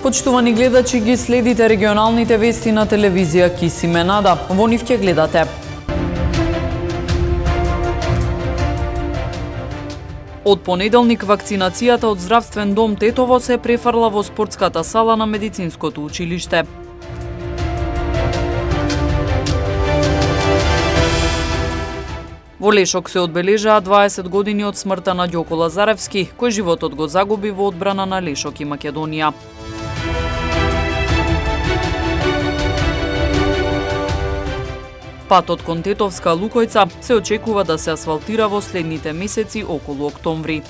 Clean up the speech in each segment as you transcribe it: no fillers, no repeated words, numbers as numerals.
Почитувани гледачи, ги следите регионалните вести на телевизија Кисименада. Во нив ќе гледате: од понеделник вакцинацијата од Здравствен дом Тетово се префрла во спортската сала на медицинското училиште. Во Лешок се одбележаа 20 години од смртта на Ѓоко Лазаревски, кој животот го загуби во одбрана на Лешок и Македонија. Патот кон Тетовска Лукојца се очекува да се асфалтира во следните месеци околу октомври.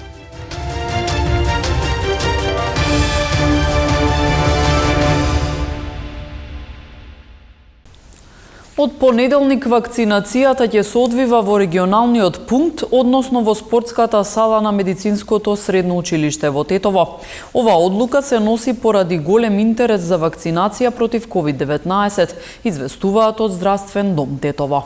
Од понеделник вакцинацијата ќе се одвива во регионалниот пункт, односно во спортската сала на медицинското средно училиште во Тетово. Оваа одлука се носи поради голем интерес за вакцинација против COVID-19, известуваат од Здравствен дом Тетово.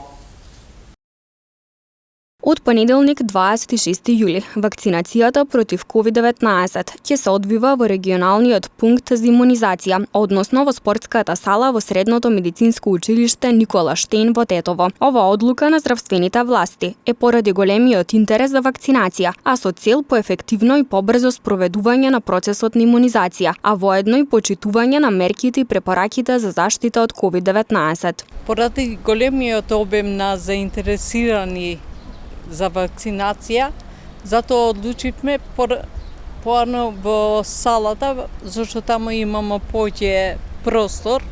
Од понеделник 26 јули вакцинацијата против COVID-19 ќе се одвива во регионалниот пункт за имунизација, односно во спортската сала во Средното медицинско училиште Никола Штейн во Тетово. Ова одлука на здравствените власти е поради големиот интерес за вакцинација, а со цел поефективно и побрзо спроведување на процесот на имунизација, а воедно и почитување на мерките и препораките за заштита од COVID-19. Поради големиот обем на заинтересирани за вакцинација, затоа одлучивме поарно во салата, зашто таму имамо повеќе простор.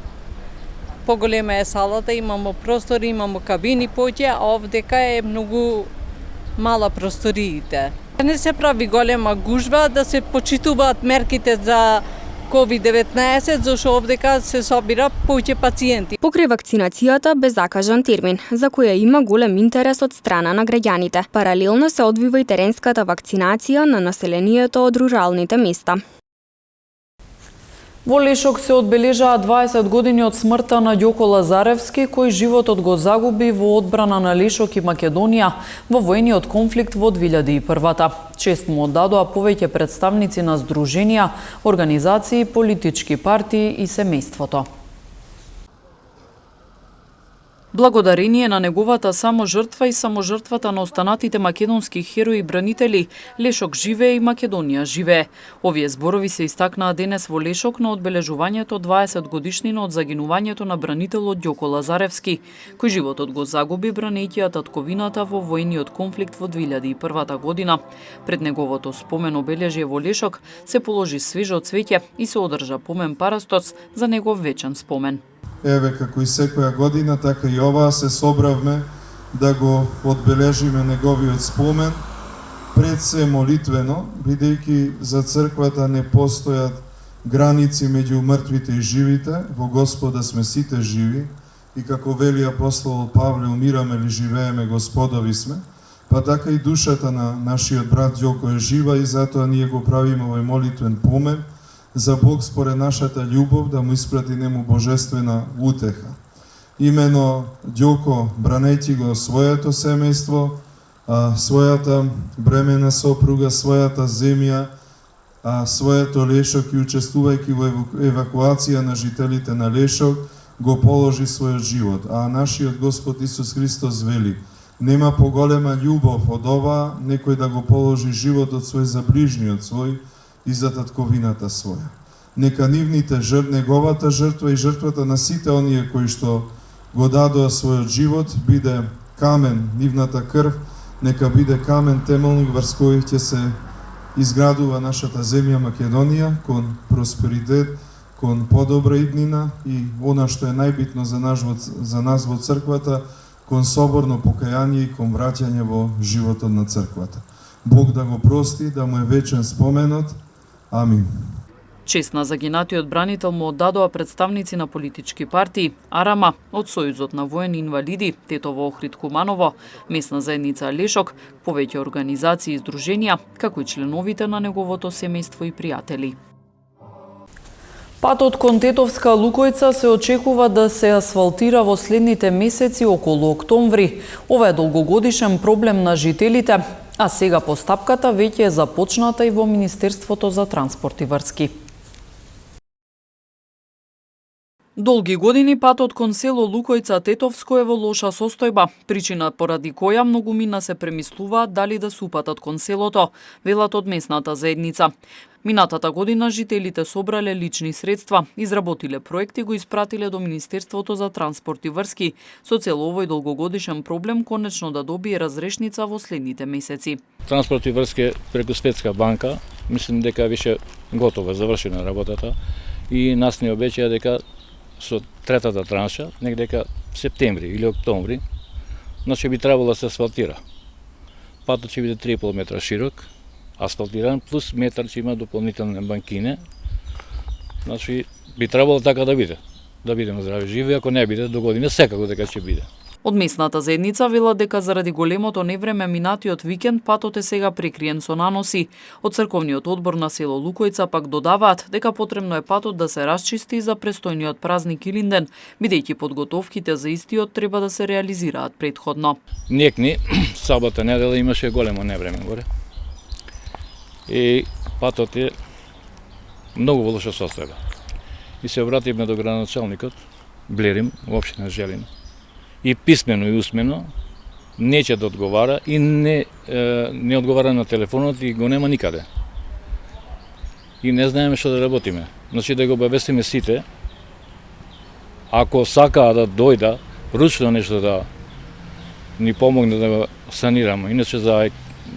Поголема е салата, имамо простор, имамо кабини повеќе, а овдека е многу мала просториите. Не се прави голема гужва да се почитуваат мерките за COVID-19, зашто овдека се собира повеќе пациенти. Покрај вакцинацијата бе закажан термин, за која има голем интерес од страна на граѓаните. Паралелно се одвива и теренската вакцинација на населението од руралните места. Во Лешок се одбележаа 20 години од смртта на Ѓоко Лазаревски, кој животот го загуби во одбрана на Лешок и Македонија во воениот конфликт во 2001-та. Чест му оддадоа повеќе представници на здруженија, организации, политички партии и семејството. Благодарение на неговата саможртва и саможртвата на останатите македонски херои и бранители, Лешок живее и Македонија живее. Овие зборови се истакнаа денес во Лешок на одбележувањето 20 годишнина од загинувањето на бранителот Ѓоко Лазаревски, кој животот го загуби бранејќи ја татковината во воениот конфликт во 2001 година. Пред неговото спомен обележје во Лешок се положи свежо цвеќе и се одржа помен парастоц за негов вечен спомен. Еве, како и секоја година, така и оваа се собравме да го одбележиме неговиот спомен, пред се молитвено, бидејќи за црквата не постојат граници меѓу мртвите и живите, во Господа сме сите живи, и како вели апостол Павле, умираме ли живееме, Господови сме, па така и душата на нашиот брат Ѓоко е жива и затоа ние го правиме овој молитвен помен, за Бог според нашата љубов да му испрати нему божествена утеха. Имено Ѓоко, бранејќи го своето семејство, својата бремена сопруга, својата земја, своето Лешок и учествувајќи во евакуација на жителите на Лешок, го положи својот живот. А нашиот Господ Исус Христос вели: нема поголема љубов од ова некој да го положи животот свој за ближниот свој и за татковината своја. Нека неговата жртва и жртвата на сите оние кои што го дадоа својот живот биде камен, нивната крв, нека биде камен темелник врз кој ќе се изградува нашата земја Македонија кон просперитет, кон подобра иднина и она што е најбитно за нас во црквата, кон соборно покаяние и кон враќање во животот на црквата. Бог да го прости, да му е вечен споменот. Амин. Чест на загинатиот бранител му оддадоа представници на политички партии, Арама, од Сојузот на воени инвалиди, Тетово Охрид Куманово, местна заедница Лешок, повеќе организации и здруженија, како и членовите на неговото семејство и пријатели. Патот кон Тетовска Лукојца се очекува да се асфалтира во следните месеци околу октомври. Ова е долгогодишен проблем на жителите, а сега постапката веќе е започната и во Министерството за транспорт и врски. Долги години патот кон село Лукојца Тетовско е во лоша состојба, причина поради која многумина се премислуваат дали да се упатат кон селото, велат од местната заедница. Минатата година жителите собрале лични средства, изработиле проекти и го испратиле до Министерството за транспорт и врски, со цел овој долгогодишен проблем конечно да добие разрешница во следните месеци. Транспорт и врски преку Светска банка, мислим дека више готова, завршена работата и нас ни обеќаа дека со третата транша, негдека септември или октомври, значи би требало да се асфалтира. Патот ќе биде 3,5 метра широк, асфалтиран, плюс метар ќе има дополнителни банкине. Значи би требало така да биде. Да бидеме здрави живи, ако не биде до година секако дека ќе биде. Од местната заедница велат дека заради големото невреме минатиот викенд патот е сега прекриен со наноси. Од црковниот одбор на село Лукојца пак додаваат дека потребно е патот да се расчисти за престојниот празник Илинден, бидејќи подготовките за истиот треба да се реализираат претходно. Некни сабота недела имаше големо невреме горе. И патот е многу во лоша состојба. И се обративме до градоначалникот Блерим, во општина Желино. И писмено и усмено неќе да одговара и не одговара на телефонот и го нема никаде. И не знаеме што да работиме. Значи да го обавестиме сите, ако сакаа да дојда ручно нешто да ни помогне да го санираме. Иначе за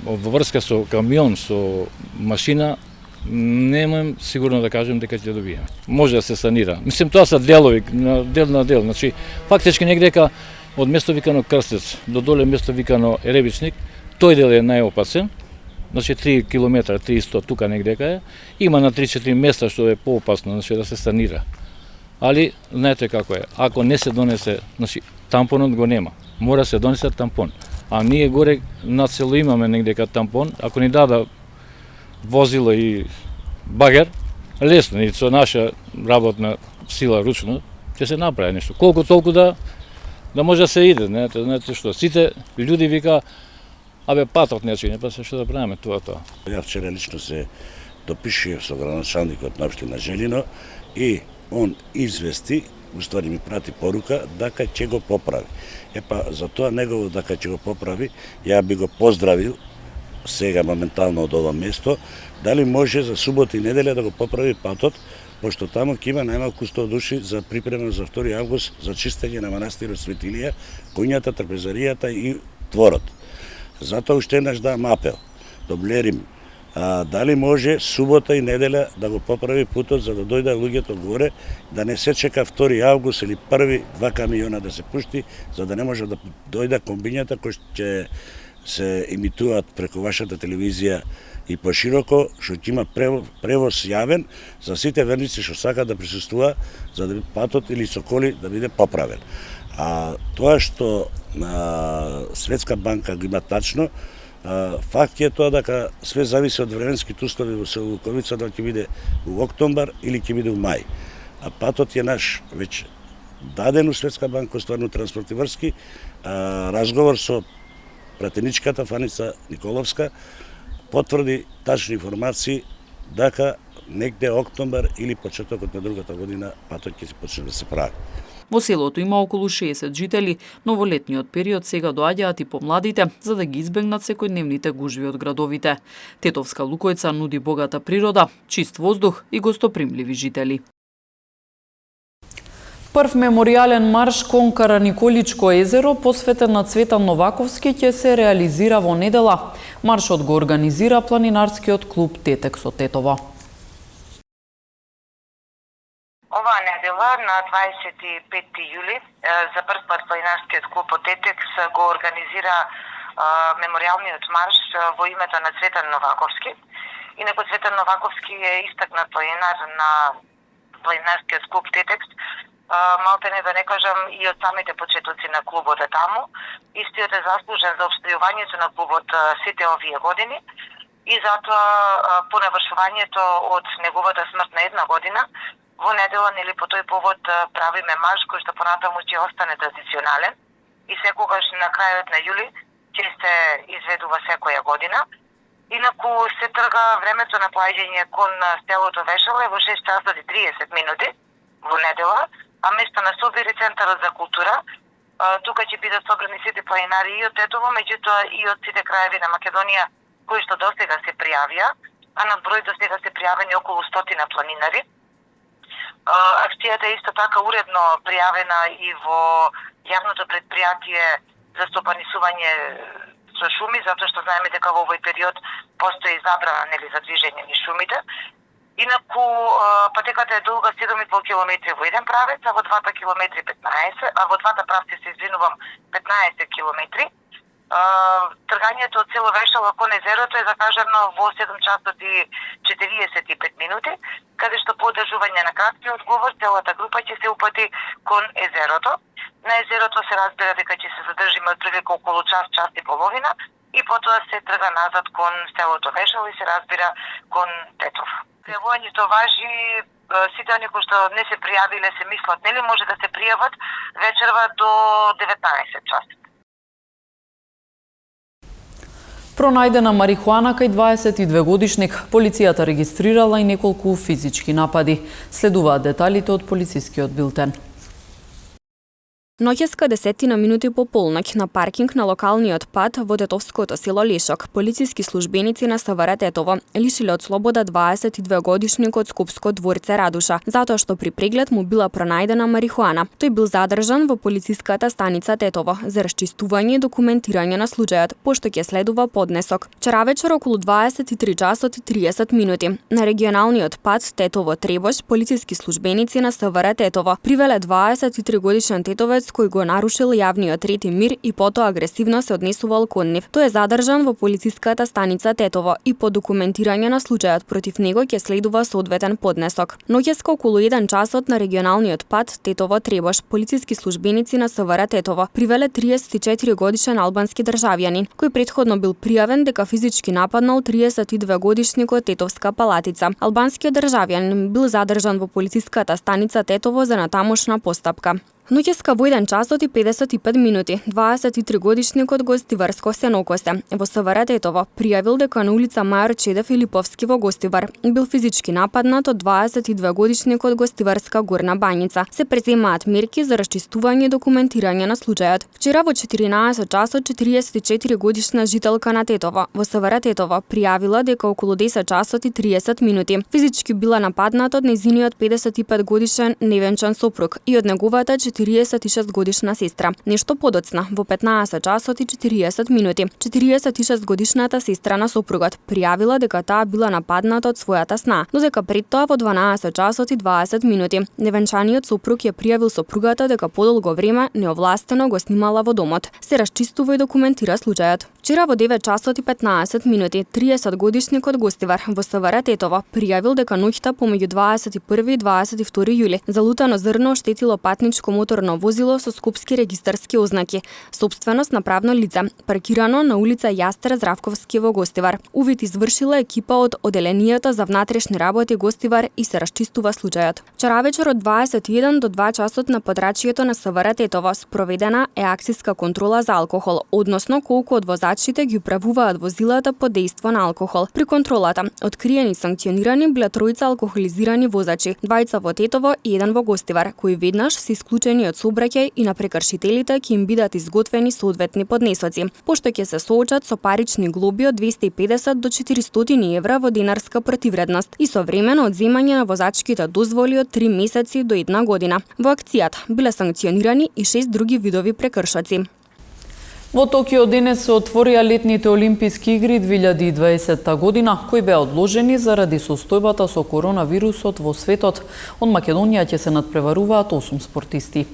врска со камион, со машина, немам сигурно да кажем дека ќе добиеме. Може да се санира. Мислим, тоа се делови, дел на дел. Значи, фактички негдека од место викано Крстец до доле место викано Еребичник, тој дел е најопасен. Значи 3 километра, 300 тука негдека е. Има на 3-4 места што е поопасно, значи да се санира. Али знаете како е. Ако не се донесе, значи тампонот го нема. Мора се донесе тампон. А ние горе на село имаме негдека тампон. Ако ни дада возило и багер, лесно и со наша работна сила ручно ќе се направи нешто. Колку толку да може да се иде, знаете што. Сите луѓе вика абе патот не чине, па се што да правиме тоа. Ја вчера лично се допишував со градоначалникот на општина Желино и он извести, уствари ми прати порука дека ќе го поправи. Епа за тоа негово дека ќе го поправи, ја би го поздравил сега моментално од ова место, дали може за субота и неделја да го поправи патот, пошто таму ќе има најмалку 100 души за припрема за 2 август за чистење на манастирот Светилија, куњата, трпезаријата и дворот. Затоа уште еднаш давам апел до Блерим, дали може субота и неделја да го поправи путот за да дојда луѓето горе, да не се чека 2 август или 2 камиона да се пушти, за да не може да дојда комбињата кои ќе се емитуваат преку вашата телевизија и пошироко, што ќе има превоз јавен за сите верници што сакаат да присуствуваат, за да патот или со коли да биде поправен. А тоа што Светска банка го има тачно, факт е тоа дека све зависи од временските услови во село Луковица, дали ќе биде во октомбар или ќе биде во мај. А патот е наш веќе даден у Светска банка, стварно транспорт и врски, разговор со пратеничката Фаница Николовска потврди тачни информации дека негде октомбар или почетокот на другата година патот ќе се почне да се прави. Во селото има околу 60 жители, но во летниот период сега доаѓаат и помладите, за да ги избегнат секојдневните гужви од градовите. Тетовска Лукојца нуди богата природа, чист воздух и гостопримливи жители. Прв меморијален марш кон Караниколичко езеро, посветен на Цветан Новаковски, ќе се реализира во недела. Маршот го организира планинарскиот клуб Тетек со Тетово. Оваа недела на 25 јули за прв пат планинарскиот клуб Тетекс го организира меморијалниот марш во името на Цветан Новаковски. Инаку Цветан Новаковски е истакнат планинар на планинарскиот клуб Тетекс, малтене да не кажам и од самите почетоци на клубот таму. Истиот е заслужен за обстојувањето на клубот сите овие години и затоа по навршувањето од неговата смрт на 1 година во недела, нели по тој повод правиме марш кој што понатаму ќе остане традиционален и секогаш на крајот на јули ќе се изведува секоја година. Инаку се трга времето на поаѓање кон селото Вешала во 6 часот и 30 минути во недела, а место на собир е Центарот за култура. Тука ќе бидат собрани сите планинари и од Тетово, меѓутоа и од сите краеви на Македонија кои што досега се пријавија, а на број досега се пријавени околу 100 планинари. Акцијата е исто така уредно пријавена и во јавното предпријатие за стопанисување со шуми, затоа што знаеме дека во овој период постои забрана за движење низ шумите. Инаку патеката е долга 7,5 километри во еден правец, а во двата километри 15, а во двата правци се извинувам 15 километри. Тргањето од село Вешала кон езерото е закажано во 7 часот и 45 минути, каде што по одржување на краткиот одговор целата група ќе се упати кон езерото. На езерото се разбира дека ќе се задржиме отприлика околу час и половина и потоа се трга назад кон селото Вешало и се разбира кон Тетово. Пријавувањето важи сите они кои што не се пријавиле се мислат, нели може да се пријават вечерва до 19 часот. Пронајдена марихуана кај 22 годишник, полицијата регистрирала и неколку физички напади. Следуваат деталите од полицискиот билтен. Ноќеска 10 минути по полноќ на паркинг на локалниот пат во тетовското село Лешок, полициски службеници на СВР Тетово лишиле од слобода 22 годишникот Скупско дворце Радуша, затоа што при преглед му била пронајдена марихуана. Тој бил задржан во полициската станица Тетово за расчистување и документирање на случајот, пошто ќе следува поднесок. Вчера вечер околу 23 часот и 30 минути на регионалниот пат Тетово Требош, полициски службеници на СВР Тетово привеле 23 годишен тетовец кој го нарушил јавниот ред и мир и потоа агресивно се однесувал кон нив. Тој е задржан во полициската станица Тетово и по документирање на случајот против него ќе следува соодветен поднесок. Ноќеска околу 1 часот на регионалниот пат Тетово Требош, полициски службеници на СВР Тетово привеле 34 годишен албански државјанин кој претходно бил пријавен дека физички нападнал 32 годишникот Тетовска Палатица. Албанскиот државјанин бил задржан во полициската станица Тетово за натамошна постапка. Ноќеска во 1 часот и 55 минути, 23 годишникот Гостивар Скосенокосе во СВР Тетово пријавил дека на улица Мајор Чеде Филиповски во Гостивар бил физички нападнат од 22 годишникот Гостиварска Горна Бањица. Се преземаат мерки за расчистување и документирање на случајот. Вчера во 14 часот 44 годишна жителка на Тетово во СВР Тетово пријавила дека околу 10 часот и 30 минути физички била нападнат од нејзиниот 55 годишен невенчан сопруг и од неговата 46 годишна сестра. Нешто подоцна, во 15 часот и 40 минути, 46 годишната сестра на сопругот пријавила дека таа била нападната од својата сна, додека пред тоа во 12 часот и 20 минути невенчаниот сопруг ја пријавил сопругата дека подолго време неовластено го снимала во домот. Се расчистува и документира случајот. Вчера во 9 часот и 15 минути 30 годишникот Гостивар во СВР Тетово пријавил дека ноќта помеѓу 21 и 22 јули залутано зрно оштетило патничко моторно возило со скопски регистарски ознаки, сопственост на правно лице, паркирано на улица Јастер Здравковски во Гостивар. Увид извршила екипа од Оделенијата за внатрешни работи Гостивар и се расчистува случајот. Вчера вечер од 21 до 2 часот на подрачјето на СВР Тетово спроведена е акциска контрола за алкохол, односно колку од возачите ги управуваат возилата под дејство на алкохол. При контролата откриени и санкционирани биле тројца алкохолизирани возачи, двајца во Тетово и еден во Гостивар, кои веднаш се исклучени од сообраќај и на прекршителите ќе им бидат изготвени соодветни поднесоци, пошто ќе се соочат со парични глоби од 250 до 400 евра во динарска противредност и современо одземање на возачките дозволи од 3 месеци до 1 година. Во акцијата биле санкционирани и 6 други видови прекршоци. Во Токио денес се отворија летните Олимписки игри 2020 година, кои беа одложени заради состојбата со коронавирусот во светот. Од Македонија ќе се надпреваруваат 8 спортисти.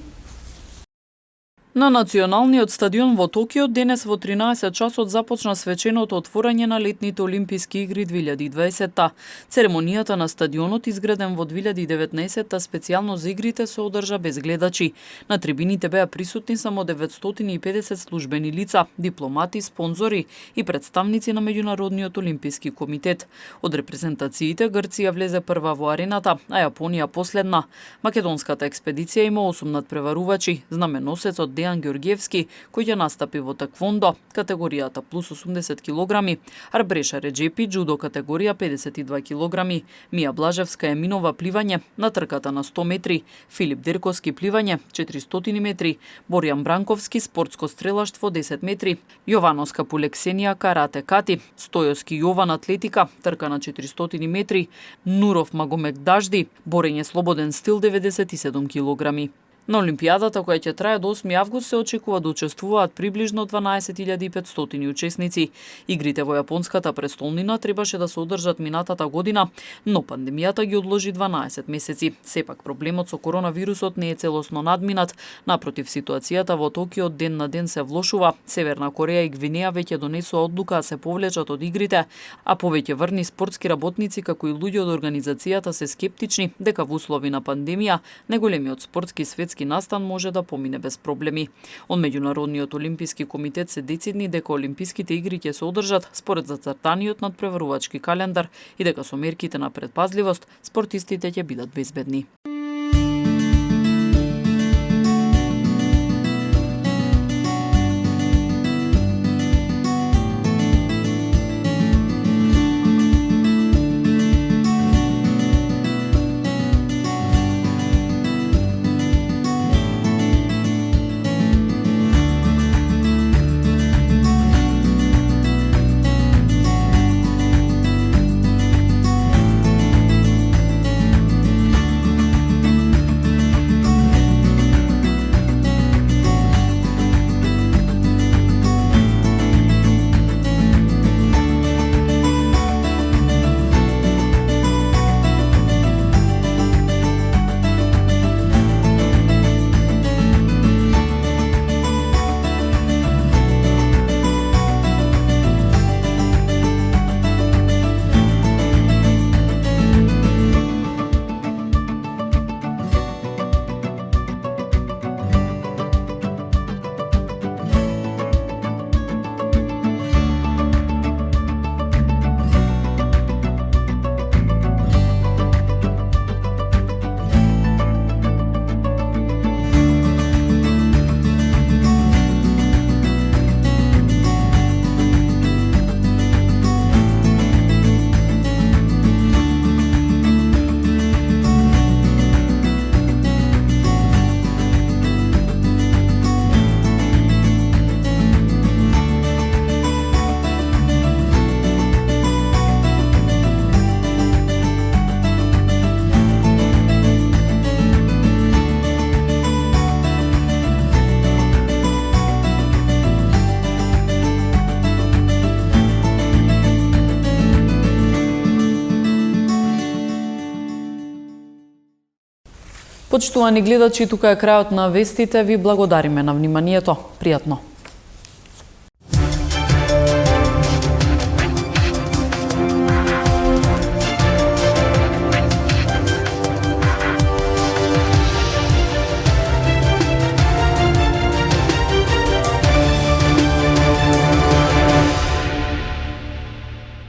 На националниот стадион во Токио денес во 13 часот започна свеченото отворање на летните Олимписки игри 2020. Церемонијата на стадионот, изграден во 2019 специјално за игрите, се одржа без гледачи. На трибините беа присутни само 950 службени лица, дипломати, спонзори и представници на Меѓународниот олимписки комитет. Од репрезентациите Грција влезе прва во арената, а Јапонија последна. Македонската експедиција има 8 надпреварувачи. Знаменосецот Дејан Дејан Ѓорѓевски, кој ќе настапи во теквондо, категоријата плюс 80 килограми, Арбреша Реджепи, джудо категорија 52 килограми, Мија Блажевска е минова пливање на трката на 100 метри, Филип Дерковски пливање 400 метри, Борјан Бранковски спортско стрелаштво 10 метри, Јовановска Полексенија карате кати, Стојовски Јован атлетика, трка на 400 метри, Нуров Магомед Дажди, борење слободен стил 97 килограми. На Олимпијадата, која ќе трае до 8 август, се очекува да учествуваат приближно 12.500 учесници. Игрите во јапонската престолнина требаше да се одржат минатата година, но пандемијата ги одложи 12 месеци. Сепак проблемот со коронавирусот не е целосно надминат, напротив ситуацијата во Токио ден на ден се влошува. Северна Кореја и Гвинеја веќе донесува одлука да се повлечат од игрите, а повеќе врни спортски работници како и луѓе од организацијата се скептични дека во услови на пандемија неголемиот спортски светски настан може да помине без проблеми. Од Меѓународниот олимписки комитет се децидни дека олимписките игри ќе се одржат според зацртаниот надпреварувачки календар и дека со мерките на предпазливост спортистите ќе бидат безбедни. Почитувани гледачи, тука е крајот на вестите. Ви благодариме на вниманието. Пријатно.